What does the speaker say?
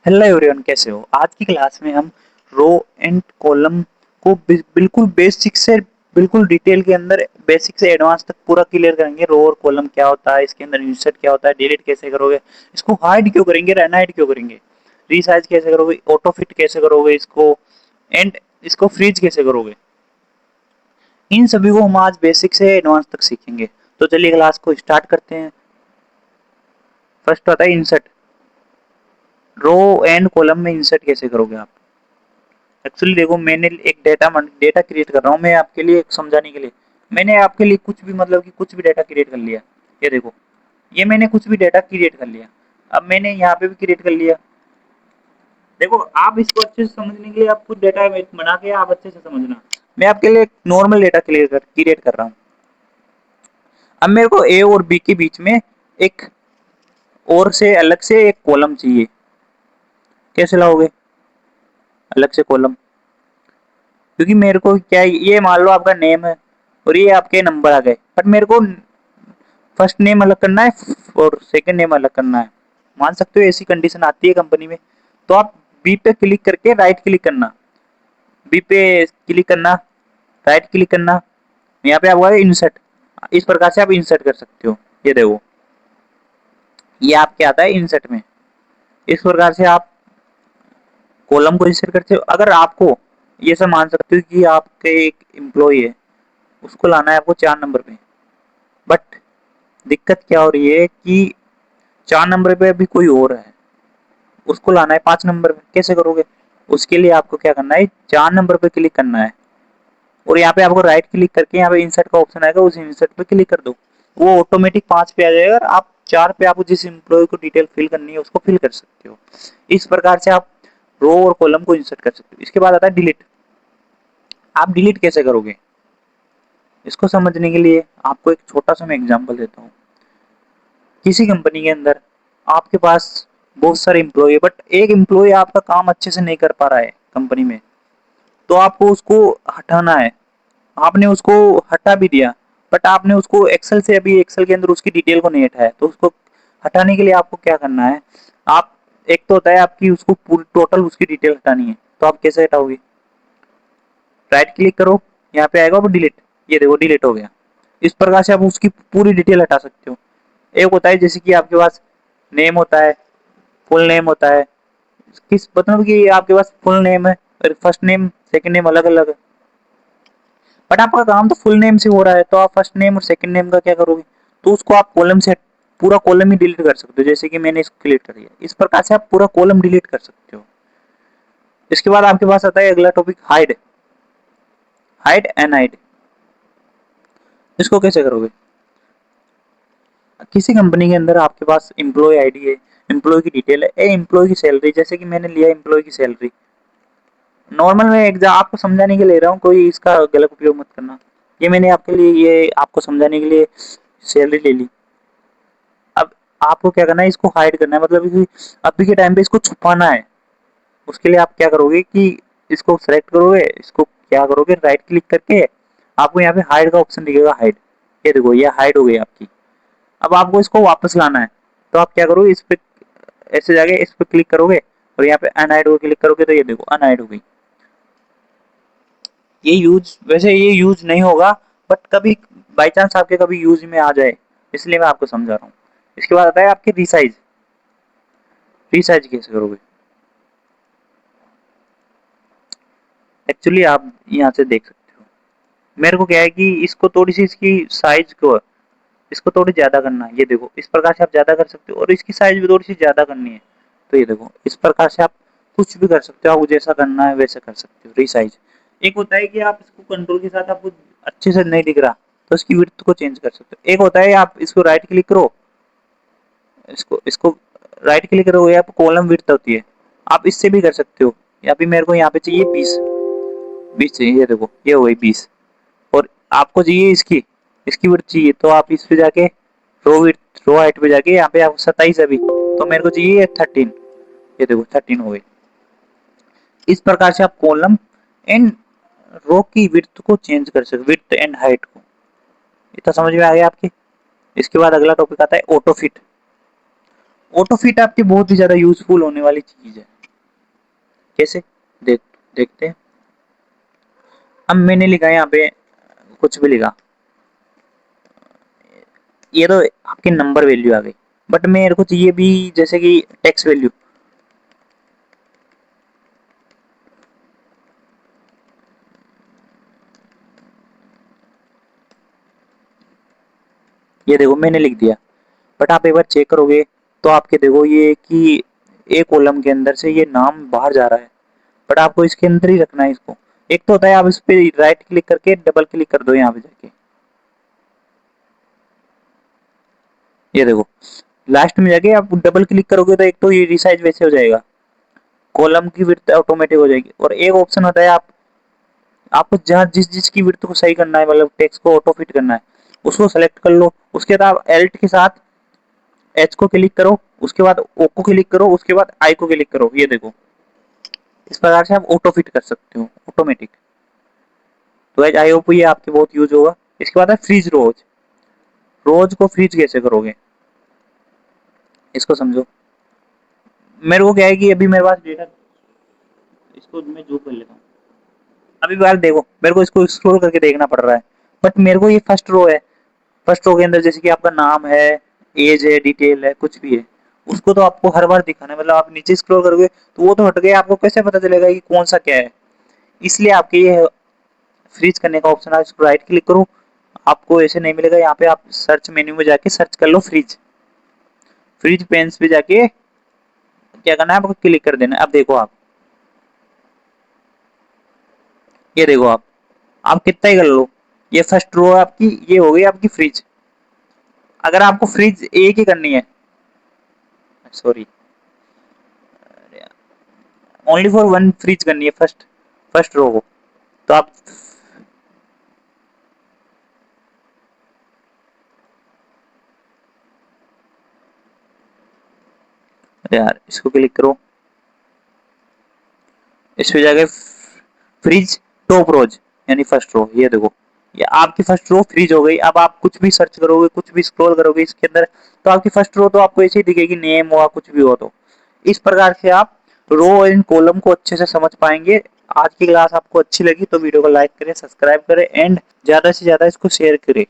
Hello everyone, कैसे हो? आज की क्लास में हम रो एंड कॉलम को बिल्कुल बेसिक से बिल्कुल डिटेल के अंदर बेसिक से एडवांस तक पूरा क्लियर करेंगे। रो और कॉलम क्या होता है, इसके अंदर इंसर्ट क्या होता है, डिलीट कैसे करोगे, इसको हाइड क्यों करेंगे, अनहाइड क्यों करेंगे, रीसाइज कैसे करोगे, ऑटो फिट कैसे करोगे इसको, एंड इसको फ्रीज कैसे करोगे। इन सभी को हम आज बेसिक से एडवांस तक सीखेंगे। तो चलिए क्लास को स्टार्ट करते हैं। फर्स्ट आता है इंसर्ट। रो एंड कॉलम में इंसर्ट कैसे करोगे आप? एक्चुअली देखो, मैंने एक डेटा क्रिएट कर रहा हूँ मैं आपके लिए समझाने के लिए। मैंने आपके लिए कुछ भी मतलब कि कुछ भी डेटा क्रिएट कर लिया। ये देखो, ये मैंने कुछ भी डेटा क्रिएट कर लिया। अब मैंने यहाँ पे भी क्रिएट कर लिया। देखो, आप इसको अच्छे से समझने के लिए आप कुछ डेटा बना के आप अच्छे से समझना। मैं आपके लिए नॉर्मल डेटा क्रिएट कर रहा हूँ। अब मेरे को ए और बी के बीच में एक और से अलग से एक कॉलम चाहिए। कैसे लाओगे अलग से कॉलम? क्योंकि मेरे को क्या है, ये मान लो आपका नेम है और ये आपके नंबर आ गए, बट मेरे को फर्स्ट नेम अलग करना है और सेकंड नेम अलग करना है। मान सकते हो ऐसी कंडीशन आती है कंपनी में। तो आप बी पे क्लिक करके राइट क्लिक करना, बी पे क्लिक करना, राइट क्लिक करना, यहाँ पे आपका इंसर्ट। इस प्रकार से आप इंसर्ट कर सकते हो। ये देखो, ये आपके आता है इंसर्ट में। इस प्रकार से आप कॉलम को इंसर्ट करते हो। अगर आपको ये सब मान सकते हो कि आपके एक एम्प्लॉय है, उसको लाना है आपको 4 नंबर पे, बट दिक्कत क्या हो रही है कि 4 नंबर पे अभी कोई और है, उसको लाना है 5 नंबर पे। कैसे करोगे? उसके लिए आपको क्या करना है, 4 नंबर पे क्लिक करना है और यहाँ पे आपको राइट क्लिक करके यहाँ पे इंसर्ट का ऑप्शन आएगा, उस इंसर्ट पे क्लिक कर दो। वो ऑटोमेटिक 5 पे आ जाएगा और आप 4 पे आपको जिस एम्प्लॉय को डिटेल फिल करनी है उसको फिल कर सकते हो। इस प्रकार से आप रो और कॉलम को इंसर्ट कर सकते हो। इसके बाद आता है डिलीट। आप डिलीट कैसे करोगे? इसको समझने के लिए आपको एक छोटा सा मैं एग्जांपल देता हूँ। किसी कंपनी के अंदर आपके पास बहुत सारे एम्प्लॉय है, बट एक एम्प्लॉय आपका काम अच्छे से नहीं कर पा रहा है कंपनी में, तो आपको उसको हटाना है। आपने उसको हटा भी दिया, बट आपने उसको एक्सेल से अभी एक्सेल के अंदर उसकी डिटेल को नहीं हटाया, तो उसको हटाने के लिए आपको क्या करना है? आप एक तो होता है आपकी उसको पूरी टोटल उसकी डिटेल हटानी है, तो आप कैसे हटाओगे? राइट क्लिक करो, यहाँ पे आएगा वो डिलीट। ये देखो डिलीट हो गया। इस प्रकार से आप उसकी पूरी डिटेल हटा सकते हो। एक होता है जैसे कि आपके पास नेम होता है, फुल नेम होता है। किस मतलब कि आपके पास फुल नेम है और फर्स्ट नेम सेकंड नेम अलग अलग है, बट आपका काम तो फुल नेम से हो रहा है, तो आप फर्स्ट नेम और सेकंड नेम का क्या करोगे? तो उसको आप कॉलम से पूरा कॉलम ही डिलीट कर सकते हो, जैसे कि मैंने इसको डिलीट कर दिया। इस प्रकार से आप पूरा कॉलम डिलीट कर सकते हो। इसके बाद आपके पास आता है अगला topic, hide. Hide and hide, इसको कैसे करोगे? किसी कंपनी के अंदर आपके पास एम्प्लॉय आईडी है, एम्प्लॉय की डिटेल है, एम्प्लॉय की सैलरी, जैसे कि मैंने लिया एम्प्लॉय की सैलरी। नॉर्मल मैं एग्जाम आपको समझाने के लिए ले रहा हूँ, कोई इसका गलत उपयोग मत करना। ये मैंने आपके लिए ये आपको समझाने के लिए सैलरी ले ली। अब आपको क्या करना है, इसको हाइड करना है, मतलब कि अभी के टाइम पे इसको छुपाना है। उसके लिए आप क्या करोगे कि इसको सेलेक्ट करोगे, इसको क्या करोगे, राइट क्लिक करके आपको यहाँ पे हाइड का ऑप्शन दिखेगा, हाइड। ये देखो, ये हाइड हो गई आपकी। अब आपको इसको वापस लाना है, तो आप क्या करोगे, इस पे ऐसे जाके इस पे क्लिक करोगे और यहाँ पे अनहाइड को क्लिक करोगे, तो ये देखो अनहाइड हो गई। ये यूज वैसे ये यूज नहीं होगा, बट कभी बाई चांस आपके कभी यूज में आ जाए, इसलिए मैं आपको समझा रहा हूँ। इसके बाद आता है आपकी रिसाइज। रिसाइज कैसे करोगे? एक्चुअली आप यहाँ से देख सकते हो, मेरे को क्या है कि इसको थोड़ी सी इसकी साइज को इसको थोड़ी ज्यादा करना है। ये देखो, इस प्रकार से आप ज्यादा कर सकते हो और इसकी साइज भी थोड़ी सी ज्यादा करनी है। तो ये देखो, इस प्रकार से आप कुछ भी कर सकते हो, आपको जैसा करना है वैसा कर सकते हो। रिसाइज एक होता है कि आप इसको कंट्रोल के साथ आपको अच्छे से नहीं दिख रहा, तो इसकी विड्थ को चेंज कर सकते हो। एक होता है आप इसको राइट क्लिक करो, इसको इसको राइट क्लिक करोगे, आप कॉलम विड्थ होती है, आप इससे भी कर सकते हो। या फिर मेरे को यहाँ पे चाहिए 20, 20 चाहिए। ये देखो, ये हो गई 20। और आपको चाहिए इसकी इसकी विड्थ चाहिए, तो आप इस पे जाके रो विड्थ रो हाइट पे जाके यहाँ पे आपको 27 अभी, तो मेरे को चाहिए 13। ये देखो 13 हो गई। इस प्रकार से आप कॉलम एंड रो की विड्थ को चेंज कर सकते, विड्थ एंड हाइट को। इतना समझ में आ गया आपके? इसके बाद अगला टॉपिक आता है ऑटो फिट। ऑटो फिट आपकी बहुत ही ज्यादा यूजफुल होने वाली चीज है। कैसे? देख देखते हैं। अब मैंने लिखा है यहाँ पे, कुछ भी लिखा, ये तो आपकी नंबर वैल्यू आ गई, बट मेरे को चाहिए भी जैसे कि टेक्स्ट वैल्यू। ये देखो मैंने लिख दिया, बट आप एक बार चेक करोगे तो आपके देखो ये कि एक कॉलम के अंदर से ये नाम बाहर जा रहा है, बट आपको इसके अंदर ही रखना है इसको। एक तो होता है आप इस पे राइट क्लिक करके डबल क्लिक कर दो यहाँ पे जाके, ये देखो लास्ट में जाके आप डबल क्लिक करोगे तो एक तो ये रिसाइज वैसे हो जाएगा, कॉलम की विड्थ ऑटोमेटिक हो जाएगी। और एक ऑप्शन होता है आप, आपको जहाँ जिस जिस की विड्थ को सही करना है, मतलब टेक्स्ट को ऑटो फिट करना है, उसको सेलेक्ट कर लो। उसके बाद आप एल्ट के साथ एच को क्लिक करो, उसके बाद ओ को क्लिक करो, उसके बाद आई को क्लिक करो। ये देखो इस प्रकार से आप ऑटो फिट कर सकते हो ऑटोमेटिक। तो आई होप ये आपके बहुत यूज होगा। इसके बाद है फ्रीज रोज। रोज को फ्रीज कैसे करोगे इसको समझो। मेरे को क्या है कि अभी मेरे पास डेटा, इसको मैं जूम कर लेता हूँ। अभी बार देखो मेरे को इसको स्क्रॉल करके देखना पड़ रहा है, बट मेरे को ये फर्स्ट रो है। फर्स्ट रो के अंदर जैसे कि आपका नाम है, एज है, डिटेल है, कुछ भी है, उसको तो आपको हर बार दिखाना है। मतलब आप नीचे स्क्रॉल करोगे तो वो तो हट गया, आपको कैसे पता चलेगा कि कौन सा क्या है। इसलिए आपके ये फ्रीज करने का ऑप्शन है, इसको राइट क्लिक करो, आपको ऐसे नहीं मिलेगा। यहाँ पे आप सर्च मेन्यू में जाके सर्च कर लो फ्रीज। फ्रीज पेन्स पे जाके क्या करना है, आपको क्लिक कर देना है। अब देखो आप, ये देखो आप कितना ही कर लो, ये फर्स्ट रो आपकी ये हो गई आपकी फ्रीज। अगर आपको फ्रीज एक ही करनी है, sorry, only for one freeze करनी है फर्स्ट फर्स्ट रो को, तो आप यार इसको क्लिक करो, इस पे जाके फ्रीज टॉप रोज यानी फर्स्ट रो। ये देखो ये आपकी फर्स्ट रो फ्रीज हो गई। अब आप कुछ भी सर्च करोगे, कुछ भी स्क्रॉल करोगे इसके अंदर, तो आपकी फर्स्ट रो तो आपको ऐसे ही दिखेगी, नेम हुआ कुछ भी हो। तो इस प्रकार से आप रो एंड कॉलम को अच्छे से समझ पाएंगे। आज की क्लास आपको अच्छी लगी तो वीडियो को लाइक करें, सब्सक्राइब करें एंड ज्यादा से ज्यादा इसको शेयर करें।